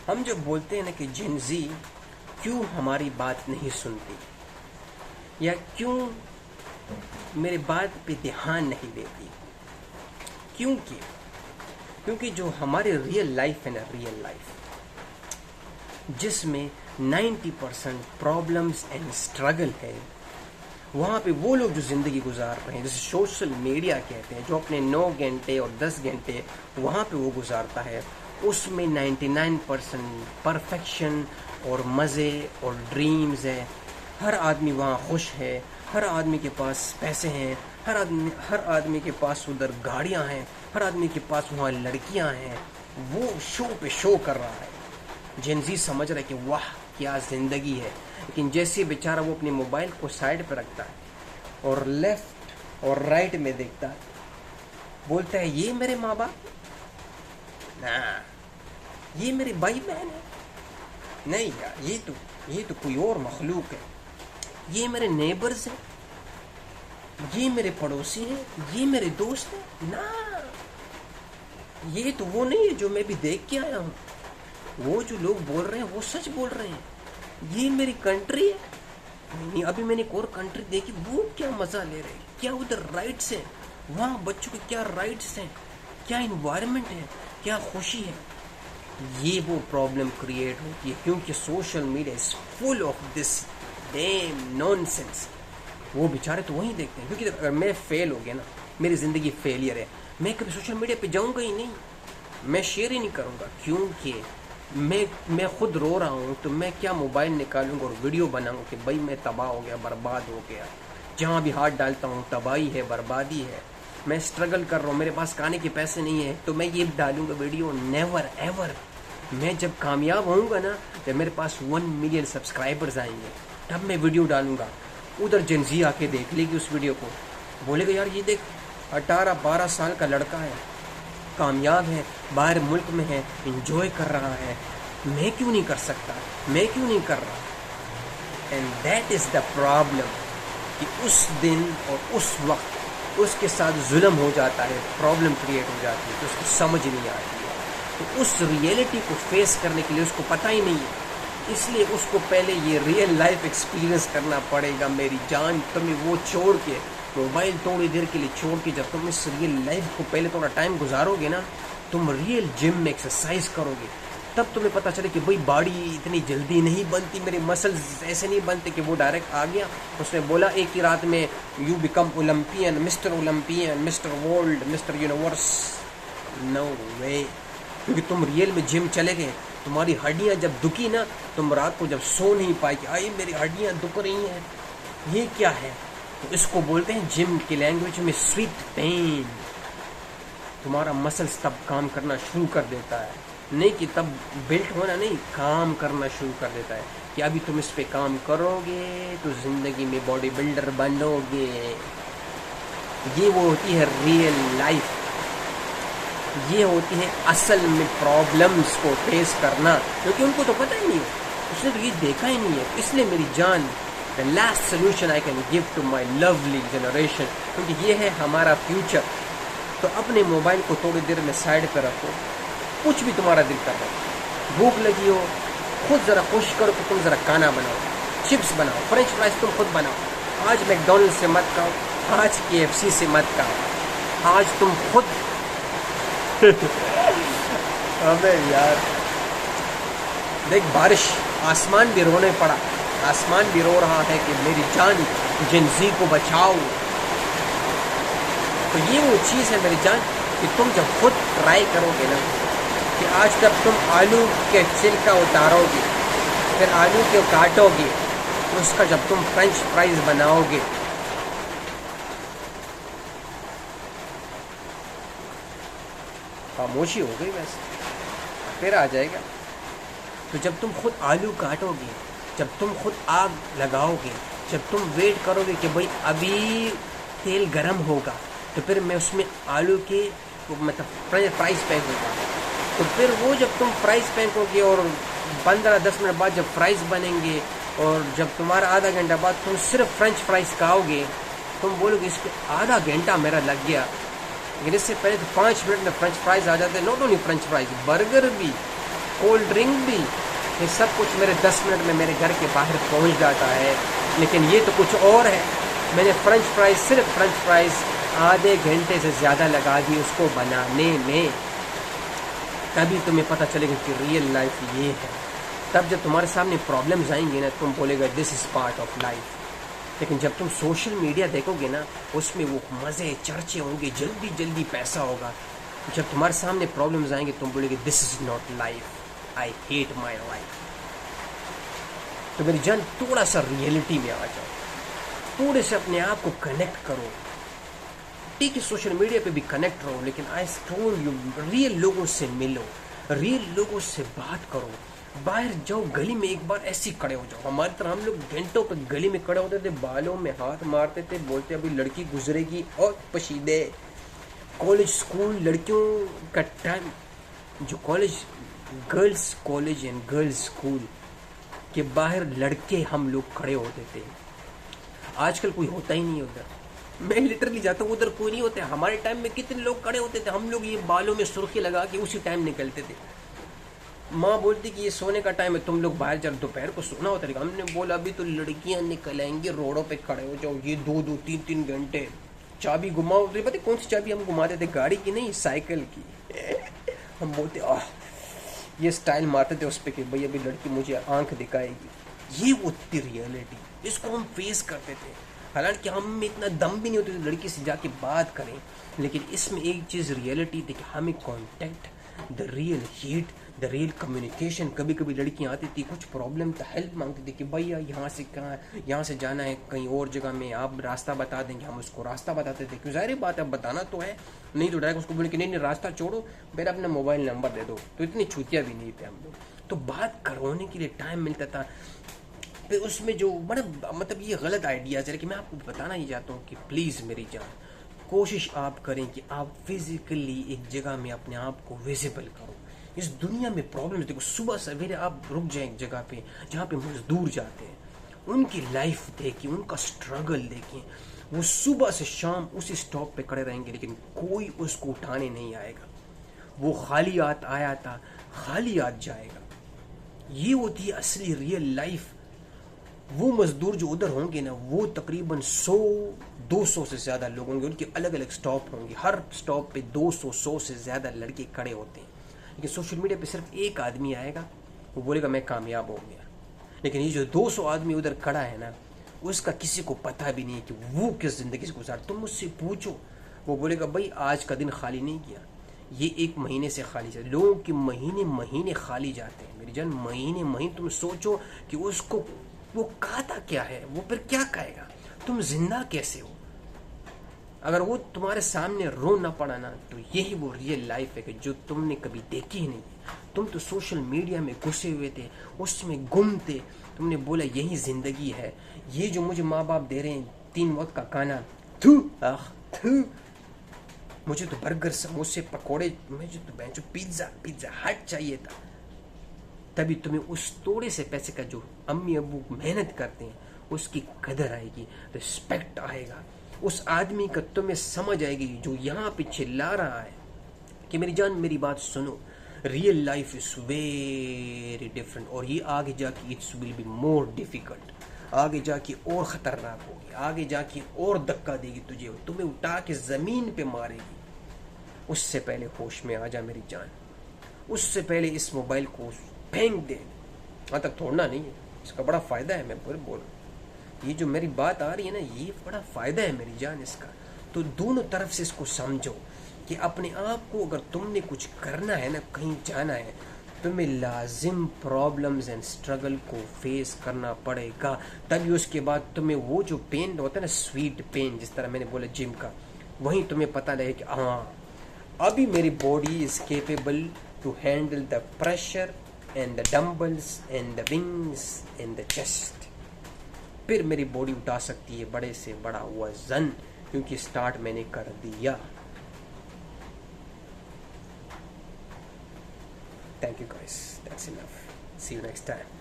हम जो बोलते हैं ना कि जेनजी क्यों हमारी बात नहीं सुनती या क्यों मेरे बात पे ध्यान नहीं देती, क्योंकि जो हमारे रियल लाइफ है ना, रियल लाइफ जिसमें 90% प्रॉब्लम्स एंड स्ट्रगल है, वहाँ पे वो लोग जो ज़िंदगी गुजार रहे हैं, जैसे सोशल मीडिया कहते हैं, जो अपने 9 घंटे और 10 घंटे वहाँ पे वो गुजारता है, उसमें 99% परफेक्शन और मज़े और ड्रीम्स है। हर आदमी वहाँ खुश है, हर आदमी के पास पैसे हैं, हर आदमी के पास उधर गाड़ियाँ हैं, हर आदमी के पास वहाँ लड़कियाँ हैं। वो शो पे शो कर रहा है। जेनजी समझ रहा है कि वाह क्या ज़िंदगी है, लेकिन जैसे बेचारा वो अपने मोबाइल को साइड पर रखता है और लेफ्ट और राइट में देखता है, बोलता है ये मेरे माँ बाप ना, ये मेरे भाई बहन है, नहीं यार ये तो कोई और मखलूक है, ये मेरे नेबर्स हैं, ये मेरे पड़ोसी हैं, ये मेरे दोस्त हैं ना, ये तो वो नहीं है जो मैं भी देख के आया हूँ। वो जो लोग बोल रहे हैं वो सच बोल रहे हैं। ये मेरी कंट्री है, नहीं अभी मैंने एक और कंट्री देखी, वो क्या मज़ा ले रहे हैं, क्या उधर राइट्स हैं, वहाँ बच्चों के क्या राइट्स हैं, क्या इन्वायरमेंट है, क्या खुशी है। ये वो प्रॉब्लम क्रिएट होती है क्योंकि social media is full of this dam nonsense. वो बेचारे तो वहीं देखते हैं, क्योंकि अगर मैं फेल हो गया ना, मेरी ज़िंदगी फेलियर है, मैं कभी सोशल मीडिया पे जाऊँगा ही नहीं, मैं शेयर ही नहीं करूँगा, क्योंकि मैं खुद रो रहा हूँ तो मैं क्या मोबाइल निकालूंगा और वीडियो बनाऊंगा कि भाई मैं तबाह हो गया, बर्बाद हो गया, जहाँ भी हाथ डालता हूँ तबाही है, बर्बादी है, मैं स्ट्रगल कर रहा हूँ, मेरे पास खाने के पैसे नहीं है, तो मैं ये डालूंगा वीडियो। Never ever. मैं जब कामयाब होऊंगा ना, जब मेरे पास 1 मिलियन सब्सक्राइबर्स आएंगे, तब मैं वीडियो डालूंगा। उधर जेनजी आके देख लेगी उस वीडियो को, बोलेगा यार ये देख 18-12 साल का लड़का है, कामयाब है, बाहर मुल्क में है, एंजॉय कर रहा है, मैं क्यों नहीं कर सकता, मैं क्यों नहीं कर रहा। And that is the problem कि उस दिन और उस वक्त उसके साथ जुल्म हो जाता है, प्रॉब्लम क्रिएट हो जाती है, तो उसको समझ नहीं आती है। तो उस रियलिटी को फेस करने के लिए उसको पता ही नहीं है, इसलिए उसको पहले ये रियल लाइफ एक्सपीरियंस करना पड़ेगा। मेरी जान, तुम्हें वो छोड़ के, मोबाइल थोड़ी देर के लिए छोड़ के, जब तुम इस रियल लाइफ को पहले थोड़ा टाइम गुजारोगे ना, तुम रियल जिम में एक्सरसाइज करोगे, तब तुम्हें पता चले कि भाई बॉडी इतनी जल्दी नहीं बनती, मेरे मसल्स ऐसे नहीं बनते कि वो डायरेक्ट आ गया। उसने बोला एक ही रात में you become Olympian, mister world, mister universe. No way. क्योंकि तुम रियल में जिम चले गए, तुम्हारी हड्डियाँ जब दुखी ना, तुम रात को जब सो नहीं पाई कि आई मेरी हड्डियाँ दुख रही हैं, ये क्या है, तो इसको बोलते हैं जिम की लैंग्वेज में स्वीट पेन। तुम्हारा मसल्स तब काम करना शुरू कर देता है, नहीं कि तब बिल्ट होना नहीं, काम करना शुरू कर देता है कि अभी तुम इस पे काम करोगे तो ज़िंदगी में बॉडी बिल्डर बनोगे। ये वो होती है रियल लाइफ, ये होती है असल में प्रॉब्लम्स को फेस करना, क्योंकि उनको तो पता ही नहीं है, उसने तो ये देखा ही नहीं है। इसलिए मेरी जान, the last solution I can give to my lovely generation, क्योंकि ये है हमारा फ्यूचर। तो अपने मोबाइल को थोड़ी देर में साइड पर रखो, कुछ भी तुम्हारा दिल कर रहा है, भूख लगी हो, खुद ज़रा कोशिश करो कि तुम ज़रा खाना बनाओ, चिप्स बनाओ, फ्रेंच फ्राइज तुम खुद बनाओ। आज मैकडोनल्ड से मत खाओ, आज KFC से मत खाओ, आज तुम खुद अबे यार देख, बारिश, आसमान भी रोने पड़ा, आसमान भी रो रहा है कि मेरी जान, जेनजी को बचाओ। तो ये वो चीज़ है मेरी जान कि तुम जब खुद ट्राई करोगे ना, कि आज तक तुम आलू के छिलका उतारोगे, फिर आलू को काटोगे, उसका जब तुम फ्रेंच फ्राइज बनाओगे, खामोशी हो गई, वैसे फिर आ जाएगा। तो जब तुम खुद आलू काटोगे, जब तुम खुद आग लगाओगे, जब तुम वेट करोगे कि भाई अभी तेल गर्म होगा, तो फिर मैं उसमें आलू के मतलब फ्राइज फेंकूँगा, तो फिर वो जब तुम फ्राइज फेंकोगे और 15-10 मिनट बाद जब फ्राइज बनेंगे, और जब तुम्हारा आधा घंटा बाद तुम सिर्फ फ्रेंच फ्राइज खाओगे, तुम बोलोगे इस पर आधा घंटा मेरा लग गया। लेकिन इससे पहले तो 5 मिनट में फ्रेंच फ्राइज आ जाते हैं। Not only French fries, burger भी कोल्ड ड्रिंक भी, ये सब कुछ मेरे 10 मिनट में मेरे घर के बाहर पहुंच जाता है। लेकिन ये तो कुछ और है। मैंने फ्रेंच फ्राइज, सिर्फ फ्रेंच फ्राइज आधे घंटे से ज़्यादा लगा दी उसको बनाने में। तभी तुम्हें पता चलेगा कि रियल लाइफ ये है। तब जब तुम्हारे सामने प्रॉब्लम्स आएंगे ना, तुम बोलेगा this is part of life. लेकिन जब तुम सोशल मीडिया देखोगे ना, उसमें वो मज़े, चर्चे होंगे, जल्दी जल्दी पैसा होगा। जब तुम्हारे सामने प्रॉब्लम्स आएंगे, तुम बोलेगे this is not life, I hate my life. तो मेरी जान, थोड़ा सा रियलिटी में आ जाओ, थोड़े से अपने आप को कनेक्ट करो। ठीक है, सोशल मीडिया पे भी कनेक्ट रहो, लेकिन आई टोल्ड यू, रियल लोगों से मिलो, रियल लोगों से बात करो। बाहर जाओ, गली में एक बार ऐसे खड़े हो जाओ। हमारी तरह हम लोग घंटों पे गली में खड़े होते थे, बालों में हाथ मारते थे, बोलते अभी लड़की गुजरेगी और पसीदे। कॉलेज स्कूल लड़कियों का टाइम, जो college, girls college and girls school के बाहर लड़के हम लोग खड़े होते थे। आजकल कोई होता ही नहीं उधर। मैं लिटरली जाता हूँ, उधर कोई नहीं होते। हमारे टाइम में कितने लोग खड़े होते थे, हम लोग ये बालों में सुर्खी लगा के उसी टाइम निकलते थे। माँ बोलती कि ये सोने का टाइम है, तुम लोग बाहर चलो, दोपहर को सोना होता है। हमने बोला अभी तो लड़कियां निकल आएंगी, रोडों पे खड़े हो जाओ, ये 2-2, 3-3 घंटे चाबी घुमाओ। तो पता कौन सी चाबी हम घुमाते थे? गाड़ी की नहीं, साइकिल की। हम बोलते ये स्टाइल मारते थे उस पर कि भाई अभी लड़की मुझे आंख दिखाएगी। ये वो थी रियलिटी, इसको हम फेस करते थे। हालांकि हम में इतना दम भी नहीं होता था लड़की से जाके बात करें, लेकिन इसमें एक चीज़ रियलिटी थी कि हमें contact, the real heat, the real communication. कभी कभी लड़कियां आती थी, कुछ प्रॉब्लम था, हेल्प मांगती थी कि भैया यहाँ से कहाँ, यहाँ से जाना है कहीं और जगह में, आप रास्ता बता देंगे। हम उसको रास्ता बताते थे, क्यों, ज़ाहिर बात है बताना तो है, नहीं तो डायरेक्ट उसको बोले कि नहीं रास्ता छोड़ो, मेरा अपना मोबाइल नंबर दे दो। तो इतनी छुट्टियाँ भी नहीं थे हम लोग, तो बात करवाने के लिए टाइम मिलता था। फिर उसमें जो मतलब ये गलत आइडियाज़ है, लेकिन मैं आपको बताना ही चाहता हूँ कि प्लीज़ मेरी जान, कोशिश आप करें कि आप फिजिकली एक जगह में अपने आप को विजिबल करो। इस दुनिया में प्रॉब्लम, देखो सुबह सवेरे आप रुक जाएं एक जगह पे जहाँ पे मजदूर जाते हैं, उनकी लाइफ देखें, उनका स्ट्रगल देखें। वो सुबह से शाम उसी स्टॉप पे खड़े रहेंगे, लेकिन कोई उसको उठाने नहीं आएगा। वो खाली हाथ आया था, खाली हाथ जाएगा। ये होती है असली रियल लाइफ। वो मजदूर जो उधर होंगे ना, वो तकरीबन 100-200 से ज़्यादा लोग होंगे, उनके अलग अलग स्टॉप होंगे, हर स्टॉप पे 200-100 से ज़्यादा लड़के खड़े होते हैं। लेकिन सोशल मीडिया पे सिर्फ एक आदमी आएगा, वो बोलेगा मैं कामयाब हो गया। लेकिन ये जो 200 आदमी उधर खड़ा है ना, उसका किसी को पता भी नहीं कि वो किस ज़िंदगी से गुजार। तुम मुझसे पूछो, वो बोलेगा भाई आज का दिन खाली नहीं किया, ये 1 महीने से खाली जाते। लोगों के महीने महीने खाली जाते हैं मेरी जान, महीने महीने। तुम सोचो कि उसको वो खाता क्या है, वो फिर क्या खाएगा, तुम जिंदा कैसे हो? अगर वो तुम्हारे सामने रो ना पड़ा ना, तो यही वो रियल लाइफ है कि जो तुमने कभी देखी ही नहीं। तुम तो सोशल मीडिया में घुसे हुए थे, उसमें गुम थे। तुमने बोला यही जिंदगी है, ये जो मुझे माँ बाप दे रहे हैं 3 वक्त का खाना, थू थू। मुझे तो बर्गर, समोसे, पकोड़े, मुझे तो बेंचो पिज्जा हट चाहिए था। तभी तुम्हें उस थोड़े से पैसे का जो अम्मी अब्बू मेहनत करते हैं उसकी कदर आएगी, रिस्पेक्ट आएगा। उस आदमी का तुम्हें समझ आएगी जो यहाँ पे चिल्ला रहा है कि मेरी जान मेरी बात सुनो, real life is very different. और ये आगे जाके it's will be more difficult, आगे जाके और ख़तरनाक होगी, आगे जाके और धक्का देगी तुझे, तुम्हें उठा के ज़मीन पे मारेगी। उससे पहले होश में आ जा मेरी जान, उससे पहले इस मोबाइल को फेंक दे। हाँ तक छोड़ना नहीं है, इसका बड़ा फ़ायदा है। मैं बोल ये जो मेरी बात आ रही है ना, ये बड़ा फ़ायदा है मेरी जान इसका। तो दोनों तरफ से इसको समझो कि अपने आप को अगर तुमने कुछ करना है ना, कहीं जाना है, तुम्हें लाजिम प्रॉब्लम्स एंड स्ट्रगल को फेस करना पड़ेगा। तभी उसके बाद तुम्हें वो जो पेन होता है ना, स्वीट पेन, जिस तरह मैंने बोला जिम का, वहीं तुम्हें पता लगे कि हाँ अभी मेरी body is capable to handle the pressure and the dumbbells and the wings and the chest. फिर मेरी बॉडी उठा सकती है बड़े से बड़ा वजन, क्योंकि स्टार्ट मैंने कर दिया। Thank you guys, that's enough. See you next time.